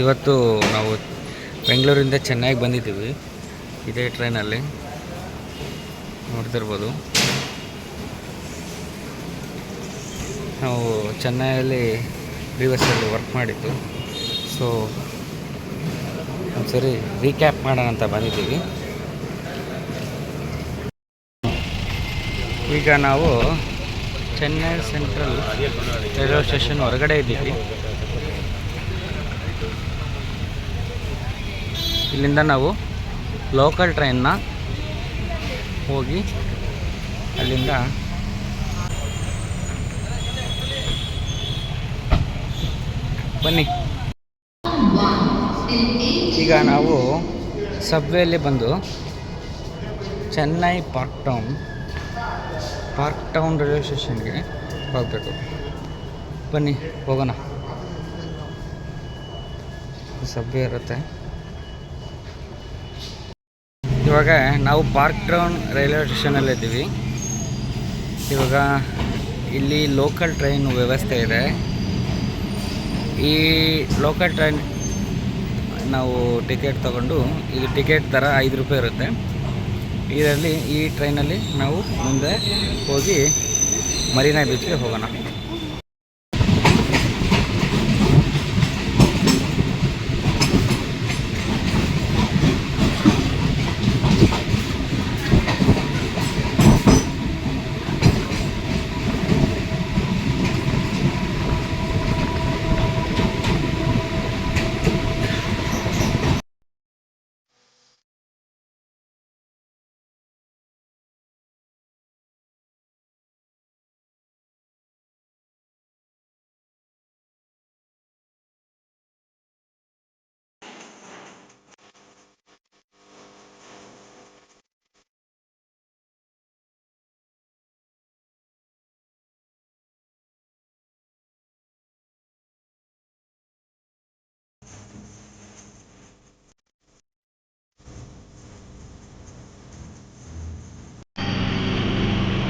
ಇವತ್ತು ನಾವು ಬೆಂಗಳೂರಿಂದ ಚೆನ್ನೈಗೆ ಬಂದಿದ್ದೀವಿ. ಇದೇ ಟ್ರೈನಲ್ಲಿ ನೋಡ್ತಿರ್ಬೋದು. ನಾವು ಚೆನ್ನೈಯಲ್ಲಿ ಪ್ರೀವಿಯಸ್ಸಲ್ಲಿ ವರ್ಕ್ ಮಾಡಿದ್ದು, ಸೊ ಒಂದ್ಸರಿ ರೀಕ್ಯಾಪ್ ಮಾಡೋಣ ಅಂತ ಬಂದಿದ್ದೀವಿ. ಈಗ ನಾವು ಚೆನ್ನೈ ಸೆಂಟ್ರಲ್ ರೈಲ್ವೆ ಸ್ಟೇಷನ್ ಹೊರಗಡೆ ಇದ್ದೀವಿ. ಇಲ್ಲಿಂದ ನಾವು ಲೋಕಲ್ ಟ್ರೈನ್ನ ಹೋಗಿ ಅಲ್ಲಿಂದ ಬನ್ನಿ. ಈಗ ನಾವು ಸಬ್ವೇಲಿ ಬಂದು ಚೆನ್ನೈ ಪಾರ್ಕ್ ಟೌನ್ ರೈಲ್ವೆ ಸ್ಟೇಷನ್ಗೆ ಹೋಗಬೇಕು. ಬನ್ನಿ ಹೋಗೋಣ. ಸಬ್ವೆ ಇರುತ್ತೆ. ಇವಾಗ ನಾವು ಪಾರ್ಕ್ ಟೌನ್ ರೈಲ್ವೆ ಸ್ಟೇಷನಲ್ಲಿದ್ದೀವಿ. ಇವಾಗ ಇಲ್ಲಿ ಲೋಕಲ್ ಟ್ರೈನ್ ವ್ಯವಸ್ಥೆ ಇದೆ. ಈ ಲೋಕಲ್ ಟ್ರೈನ್ ನಾವು ಟಿಕೆಟ್ ತಗೊಂಡು, ಇದು ಟಿಕೆಟ್ ದರ 5 ರೂಪಾಯಿ ಇರುತ್ತೆ. ಇದರಲ್ಲಿ ಈ ಟ್ರೈನಲ್ಲಿ ನಾವು ಮುಂದೆ ಹೋಗಿ ಮರೀನಾ ಬೀಚ್ಗೆ ಹೋಗೋಣ.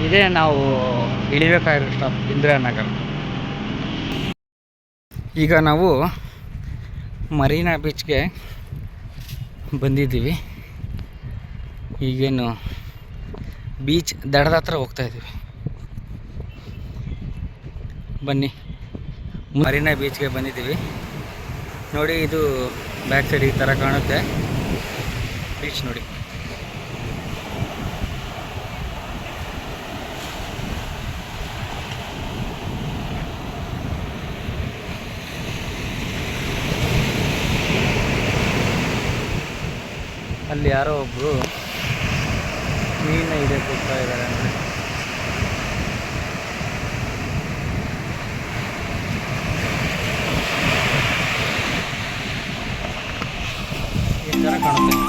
ಇದೇ ನಾವು ಇಳಿಬೇಕಾಗಿರೋ ಸ್ಟಾಪ್ ಇಂದಿರಾನಗರ. ಈಗ ನಾವು ಮರೀನಾ ಬೀಚ್ಗೆ ಬಂದಿದ್ದೀವಿ. ಈಗೇನು ಬೀಚ್ ದಡದ ಹತ್ರ ಹೋಗ್ತಾಯಿದ್ದೀವಿ. ಬನ್ನಿ, ಮರೀನಾ ಬೀಚ್ಗೆ ಬಂದಿದ್ದೀವಿ. ನೋಡಿ, ಇದು ಬ್ಯಾಕ್ ಸೈಡ್ ಈ ಥರ ಕಾಣುತ್ತೆ ಬೀಚ್. ನೋಡಿ, ಅಲ್ಲಿ ಯಾರೋ ಒಬ್ಬರು ಮೀನು ಇದೆ ಕೊಡ್ತಾ ಇದ್ದಾರೆ. ಅಂದರೆ ಈ ಥರ ಕಾಣುತ್ತೆ.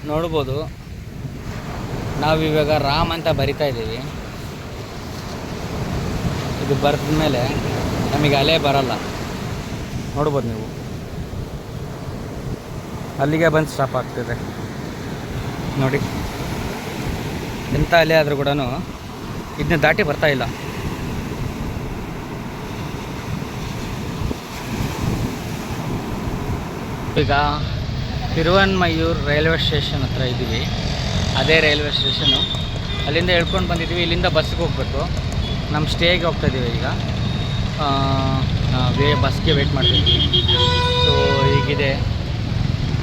ನೋಡ್ಬೋದು, ನಾವಿವಾಗ ರಾಮ್ ಅಂತ ಬರಿತಾ ಇದ್ದೀವಿ. ಇದು ಬರೆದ ಮೇಲೆ ನಮಗೆ ಅಲೆ ಬರಲ್ಲ. ನೋಡ್ಬೋದು ನೀವು, ಅಲ್ಲಿಗೆ ಬಂದು ಸ್ಟಾಪ್ ಆಗ್ತಿದೆ. ನೋಡಿ, ಎಂಥ ಅಲೆ ಆದರೂ ಕೂಡ ಇದನ್ನ ದಾಟಿ ಬರ್ತಾ ಇಲ್ಲ. ಈಗ ತಿರುವನ್ಮಯೂರ್ ರೈಲ್ವೆ ಸ್ಟೇಷನ್ ಹತ್ರ ಇದ್ದೀವಿ. ಅದೇ ರೈಲ್ವೆ ಸ್ಟೇಷನು. ಅಲ್ಲಿಂದ ಹೇಳ್ಕೊಂಡು ಬಂದಿದ್ದೀವಿ. ಇಲ್ಲಿಂದ ಬಸ್ಸಿಗೆ ಹೋಗಬೇಕು. ನಮ್ಮ ಸ್ಟೇಗೆ ಹೋಗ್ತಾಯಿದ್ದೀವಿ. ಈಗ ಬಸ್ಗೆ ವೆಯ್ಟ್ ಮಾಡ್ತಿದ್ದೀವಿ. ಸೊ ಹೀಗಿದೆ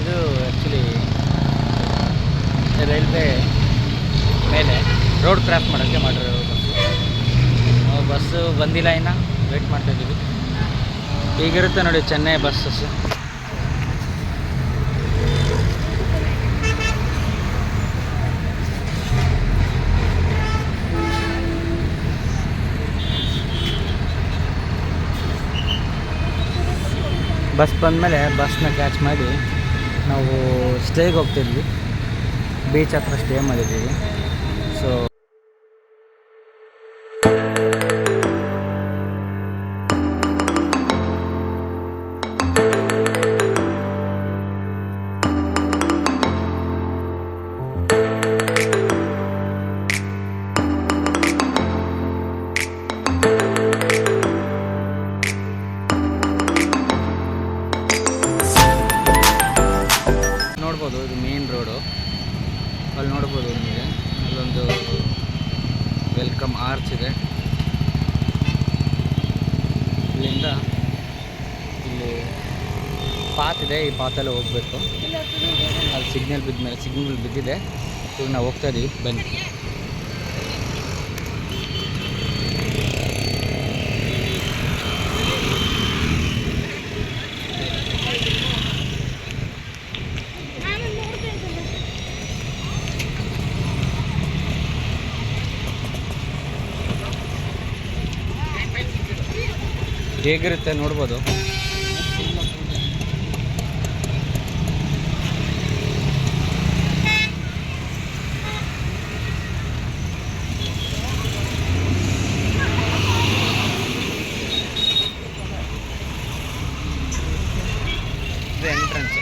ಇದು. ಆ್ಯಕ್ಚುಲಿ ರೈಲ್ವೆ ಮೇಲೆ ರೋಡ್ ಕ್ರಾಸ್ ಮಾಡೋಕ್ಕೆ ಮಾಡಿರೋ ಬಸ್ಸು ಬಂದಿಲ್ಲ, ಇನ್ನು ವೆಯ್ಟ್ ಮಾಡ್ತಾಯಿದ್ದೀವಿ. ಹೀಗಿರುತ್ತೆ ನೋಡಿ ಚೆನ್ನೈ ಬಸ್ಸಸ್ಸು. ಬಸ್ ಬಂದಮೇಲೆ ಬಸ್ನ ಕ್ಯಾಚ್ ಮಾಡಿ ನಾವು ಸ್ಟೇಗೆ ಹೋಗ್ತಿದ್ವಿ. ಬೀಚ್ ಹತ್ರ ಸ್ಟೇ ಮಾಡಿದ್ದೀವಿ. ಸೊ ನೋಡ್ಬೋದು, ಇದು ಮೇನ್ ರೋಡು. ಅಲ್ಲಿ ನೋಡ್ಬೋದು ನಿಮಗೆ ಅಲ್ಲೊಂದು ವೆಲ್ಕಮ್ ಆರ್ಚ್ ಇದೆ. ಇಲ್ಲಿಂದ ಇಲ್ಲಿ ಪಾತ್ ಇದೆ, ಈ ಪಾತಲ್ಲಿ ಹೋಗಬೇಕು. ಅಲ್ಲಿ ಸಿಗ್ನಲ್ ಬಿದ್ದಿದೆ. ಈಗ ನಾವು ಹೋಗ್ತಾ ಇದ್ದೀವಿ, ಬನ್ನಿ. ಹೇಗಿರುತ್ತೆ ನೋಡ್ಬೋದು. ಇದು ಎಂಟ್ರೆನ್ಸ್.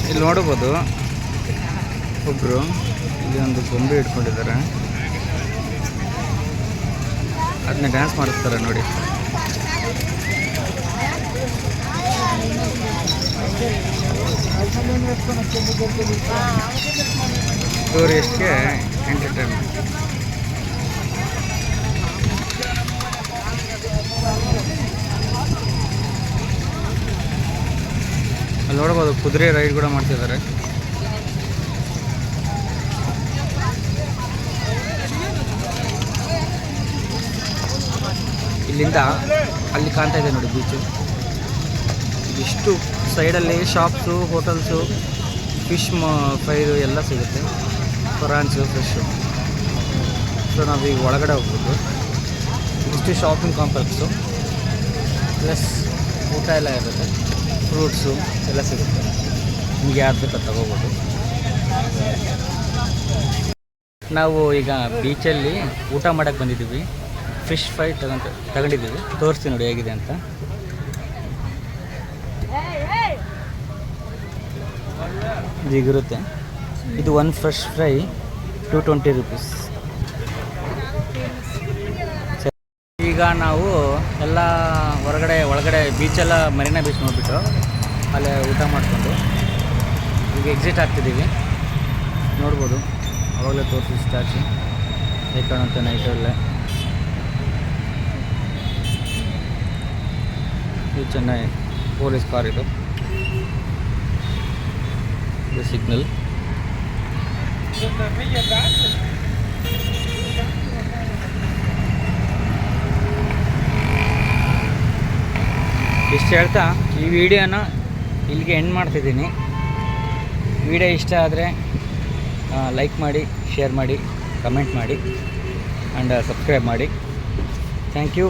ಇಲ್ಲಿ ನೋಡ್ಬೋದು ಒಬ್ಬರು ಇಲ್ಲಿ ಒಂದು ಗೊಂಬೆ ಇಟ್ಕೊಂಡಿದ್ದಾರೆ, ಅದನ್ನ ಡ್ಯಾನ್ಸ್ ಮಾಡಿಸ್ತಾರೆ ನೋಡಿ. ಟೂರಿಸ್ಟ್ಗೆ ಎಂಟರ್ಟೈನ್ಮೆಂಟ್. ಅಲ್ಲಿ ನೋಡ್ಬೋದು ಕುದುರೆ ರೈಡ್ ಕೂಡ ಮಾಡ್ತಿದ್ದಾರೆ. ಇಲ್ಲಿಂದ ಅಲ್ಲಿ ಕಾಣ್ತಾ ಇದೆ ನೋಡಿ ಬೀಚು. ಇಷ್ಟು ಸೈಡಲ್ಲಿ ಶಾಪ್ಸು, ಹೋಟೆಲ್ಸು, ಫಿಶ್ ಫ್ರೈ ಎಲ್ಲ ಸಿಗುತ್ತೆ, ಪ್ರಾನ್ಸು, ಫಿಶ್ಶು. ಸೊ ನಾವೀಗ ಒಳಗಡೆ ಹೋಗ್ಬೋದು. ಇಷ್ಟು ಶಾಪಿಂಗ್ ಕಾಂಪ್ಲೆಕ್ಸು, ಪ್ಲಸ್ ಊಟ ಎಲ್ಲ ಇರುತ್ತೆ, ಫ್ರೂಟ್ಸು ಎಲ್ಲ ಸಿಗುತ್ತೆ. ನಿಮಗೆ ಯಾವ್ದು ಬೇಕಾದ ತಗೋಬೋದು. ನಾವು ಈಗ ಬೀಚಲ್ಲಿ ಊಟ ಮಾಡೋಕ್ಕೆ ಬಂದಿದ್ದೀವಿ. ಫಿಶ್ ಫ್ರೈ ತಗೊಂಡಿದ್ದೀವಿ, ತೋರಿಸ್ತೀನಿ ನೋಡಿ ಹೇಗಿದೆ ಅಂತ. ಹೀಗಿರುತ್ತೆ. ಇದು ಒಂದು ಫಿಶ್ ಫ್ರೈ 220 ರೂಪೀಸ್. ಈಗ ನಾವು ಎಲ್ಲ ಒಳಗಡೆ ಬೀಚೆಲ್ಲ ಮರೀನಾ ಬೀಚ್ ನೋಡಿಬಿಟ್ಟು ಅಲ್ಲೇ ಊಟ ಮಾಡಿಕೊಂಡು ಈಗ ಎಕ್ಸಿಟ್ ಆಗ್ತಿದ್ದೀವಿ. ನೋಡ್ಬೋದು ಅವಾಗಲೇ ತೋರಿಸಿ ಸ್ಟ್ಯಾಚು ಹೇಗೆ ಕಾಣುತ್ತೆ ನೈಟಲ್ಲೇ. ಇದು ಚೆನ್ನೈ ಪೊಲೀಸ್ ಕಾರ್, ಇದು ಸಿಗ್ನಲ್. ಇಷ್ಟು ಹೇಳ್ತಾ ಈ ವಿಡಿಯೋನ ಇಲ್ಲಿಗೆ ಎಂಡ್ ಮಾಡ್ತಿದ್ದೀನಿ. ವಿಡಿಯೋ ಇಷ್ಟ ಆದರೆ ಲೈಕ್ ಮಾಡಿ, ಶೇರ್ ಮಾಡಿ, ಕಮೆಂಟ್ ಮಾಡಿ ಆ್ಯಂಡ್ ಸಬ್ಸ್ಕ್ರೈಬ್ ಮಾಡಿ. Thank you.